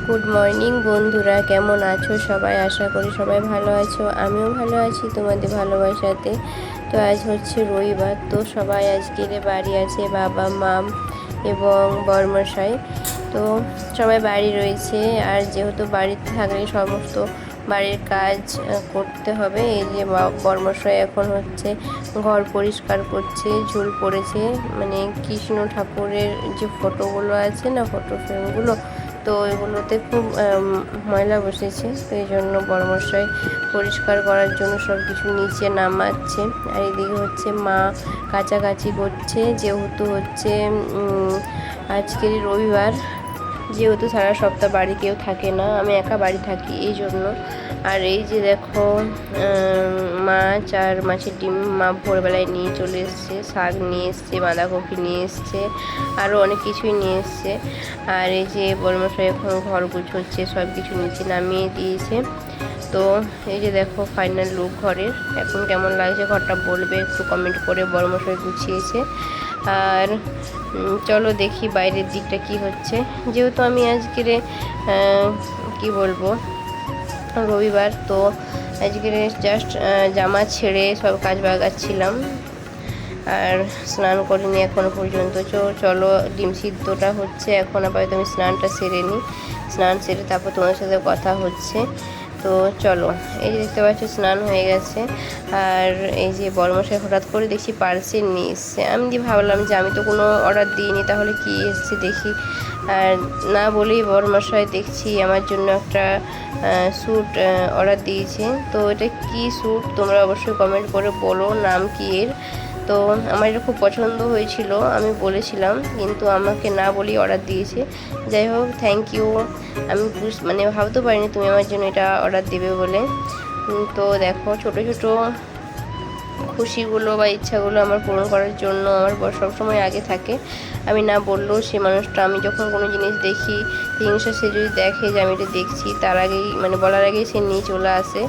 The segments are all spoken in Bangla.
গুড মর্নিং বন্ধুরা, কেমন আছো সবাই? আশা করি সবাই ভালো আছো। আমিও ভালো আছি তোমাদের ভালোবাসাতে। তো আজ হচ্ছে রবিবার, তো সবাই আজকের বাড়ি আছে, বাবা মা এবং বরমশাই। তো সবাই বাড়ি রয়েছে। আর যেহেতু বাড়িতে থাকলে সমস্ত বাড়ির কাজ করতে হবে। এই যে বরমশাই এখন হচ্ছে ঘর পরিষ্কার করছে, ঝুল পড়েছে, মানে কৃষ্ণ ঠাকুরের যে ফটোগুলো আছে না, ফটো ফ্রেমগুলো, তো এগুলোতে খুব ময়লা বসেছে। তো এই জন্য বড়মশাই পরিষ্কার করার জন্য সব কিছু নিচে নামাচ্ছে। আর এদিকে হচ্ছে মা কাচাকাচি করছে, যেহেতু হচ্ছে আজকের রবিবার, যেহেতু সারা সপ্তাহ বাড়ি কেউ থাকে না, আমি একা বাড়ি থাকি এই জন্য। আর এই যে দেখো মাছ আর মাছের ডিম মা ভোরবেলায় নিয়ে চলে এসছে, শাক নিয়ে এসছে, বাঁধাকপি নিয়ে এসছে, আরও অনেক কিছুই নিয়ে এসছে। আর এই যে বড়মশাই এখন ঘর গুছোচ্ছে, সব কিছু নিচে নামিয়ে দিয়েছে। তো এই যে দেখো ফাইনাল লুক ঘরের। এখন কেমন লাগছে ঘরটা বলবে একটু কমেন্ট করে। বড়মশাই গুছিয়েছে। আর চলো দেখি বাইরের দিকটা কি হচ্ছে। যেহেতু আমি আজকের কি বলবো, রবিবার, তো আজকের জাস্ট জামা ছেড়ে সব কাজ বাগাচ্ছিলাম। আর স্নান করিনি এখনও পর্যন্ত। চলো ডিম সিদ্ধটা হচ্ছে, এখন আপাতত আমি স্নানটা সেরে নিই। স্নান সেরে তারপর তোমাদের সাথে কথা হচ্ছে। তো চলো, এই যে দেখতে পাচ্ছ স্নান হয়ে গেছে। আর এই যে বড়মশাই হঠাৎ করে দেখছি পার্সেল নিয়ে এসছে। আমি ভাবলাম যে আমি তো কোনো অর্ডার দিইনি, তাহলে কি এসছে দেখি। আর না বলেই বড়মশাই দেখছি আমার জন্য একটা স্যুট অর্ডার দিয়েছে। তো এটা কি স্যুট তোমরা অবশ্যই কমেন্ট করে বলো নাম কি এর। তো আমার এটা খুব পছন্দ হয়েছিল, আমি বলেছিলাম, কিন্তু আমাকে না বলেই অর্ডার দিয়েছে। যাই হোক, থ্যাংক ইউ। আমি মানে ভাবতে পারিনি তুমি আমার জন্য এটা অর্ডার দেবে বলে। তো দেখো, ছোট ছোট খুশিগুলো বা ইচ্ছাগুলো আমার পূরণ করার জন্য আমার বর সবসময় আগে থাকে। আমি না বললেও সে মানুষটা, আমি যখন কোনো জিনিস দেখি জিনিসটা, সে যদি দেখে যে আমি এটা দেখছি, তার আগেই মানে বলার আগেই সে নিয়ে চলে আসে।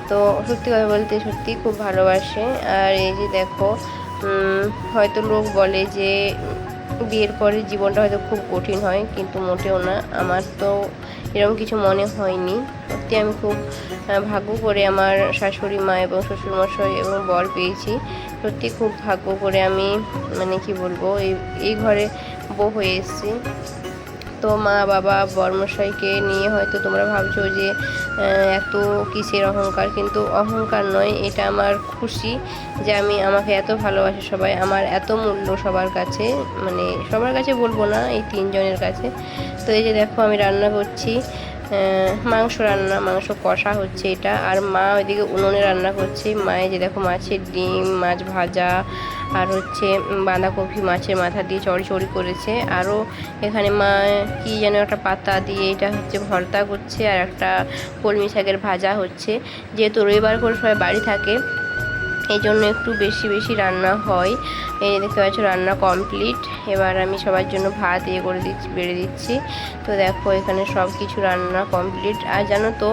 তো সত্যি কথা বলতে সত্যি খুব ভালোবাসে। আর এই যে দেখো, হয়তো লোক বলে যে বিয়ের পরে জীবনটা হয়তো খুব কঠিন হয়, কিন্তু মোটেও না। আমার তো এরকম কিছু মনে হয়নি। সত্যি আমি খুব ভাগ্য করে আমার শাশুড়ি মা এবং শ্বশুরমশাই এবং বর পেয়েছি। সত্যি খুব ভাগ্য করে আমি, মানে কি বলবো, এই ঘরে বউ হয়ে এসেছি। তো মা বাবা বরমশাইকে নিয়ে হয়তো তোমরা ভাবছো যে এত কিসের অহংকার, কিন্তু অহংকার নয়, এটা আমার খুশি যে আমাকে এত ভালোবাসে সবাই, আমার এত মূল্য সবার কাছে, মানে সবার কাছে বলবো না, এই তিনজনের কাছে। তো এই যে দেখো আমি রান্না করছি, মাংস কষা হচ্ছে এটা। আর মা ওইদিকে উনুনে রান্না করছে। মায়ে যে দেখো মাছের ডিম, মাছ ভাজা, আর হচ্ছে বাঁধাকপি মাছের মাথা দিয়ে চড়ি করেছে। আরও এখানে মা কি যেন একটা পাতা দিয়ে এটা হচ্ছে ভর্তা করছে, আর একটা কলমি শাকের ভাজা হচ্ছে। যেহেতু রবিবার করে সবাই বাড়ি থাকে, এই জন্য একটু বেশি বেশি রান্না হয়। এই দেখতে পাচ্ছ রান্না কমপ্লিট। এবার আমি সবার জন্য ভাত করে দিচ্ছি, বেড়ে দিচ্ছি। তো দেখো এখানে সব কিছু রান্না কমপ্লিট। আর জানো তো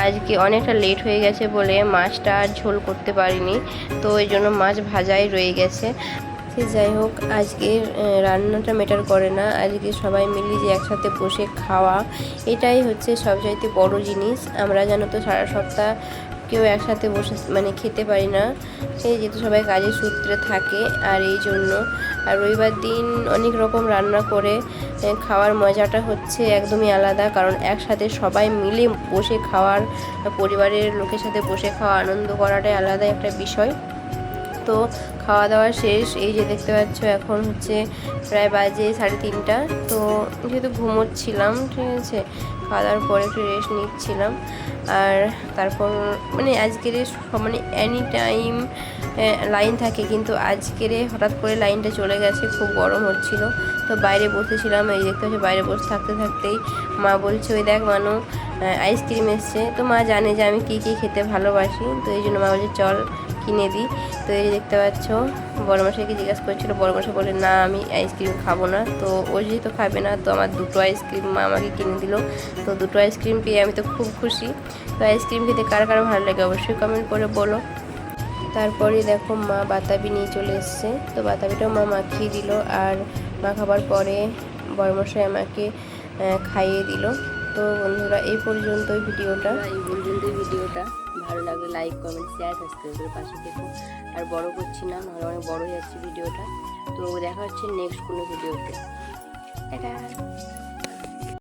আজকে অনেকটা লেট হয়ে গেছে বলে মাছটা আর ঝোল করতে পারিনি, তো এই জন্য মাছ ভাজাই রয়ে গেছে। যাই হোক, আজকের রান্নাটা ম্যাটার করে না, আজকে সবাই মিলে যে একসাথে বসে খাওয়া, এটাই হচ্ছে সবচাইতে বড় জিনিস। আমরা জানো তো সারা সপ্তাহ কেউ একসাথে বসে মানে খেতে পারি না, সেই যেহেতু সবাই কাজের সূত্রে থাকে। আর এই জন্য আর রবিবার দিন অনেক রকম রান্না করে খাওয়ার মজাটা হচ্ছে একদমই আলাদা, কারণ একসাথে সবাই মিলে বসে খাওয়ার, পরিবারের লোকের সাথে বসে খাওয়া, আনন্দ করাটাই আলাদা একটা বিষয়। তো খাওয়া দাওয়া শেষ। এই যে দেখতে পাচ্ছ এখন হচ্ছে প্রায় বাজে 3:30। তো যেহেতু ঘুমোচ্ছিলাম, ঠিক আছে, খাওয়া দাওয়ার পরে একটু রেস্ট নিচ্ছিলাম। আর তারপর মানে আজকের মানে এনি টাইম লাইন থাকে, কিন্তু আজকের হঠাৎ করে লাইনটা চলে গেছে, খুব গরম হচ্ছিল। তো বাইরে বসেছিলাম, এই দেখতে পাচ্ছি বাইরে বসে থাকতে থাকতেই মা বলছে ওই দেখ মানু আইসক্রিম এসছে। তো মা জানে যে আমি কী কী খেতে ভালোবাসি, তো এই জন্য মা বলছে চল কিনে দিই। তো এই দেখতে পাচ্ছ বড়মশাইকে জিজ্ঞাসা করছিল, বড়মশাই বলে না আমি আইসক্রিম খাবো না। তো ও যেহেতু খাবে না, তো আমার দুটো আইসক্রিম মা আমাকে কিনে দিল। তো দুটো আইসক্রিম পেয়ে আমি তো খুব খুশি। তো আইসক্রিম খেতে কার কার ভালো লাগে অবশ্যই কমেন্ট করে বলো। তারপরে দেখো মা বাতাবি নিয়ে চলে এসছে। তো বাতাবিটাও মা মাখিয়ে দিল। আর মা খাবার পরে বড়মশাই আমাকে খাইয়ে দিল। তো বন্ধুরা এই পর্যন্তই ভিডিওটা ভালো লাগলে লাইক কমেন্ট শেয়ার সাবস্ক্রাইব করে পাশে দেখুন। আর বড় করছি না, নাহলে অনেক বড় হয়ে যাচ্ছে ভিডিওটা। তো দেখা হচ্ছে নেক্সট কোনো ভিডিওতে। টাটা।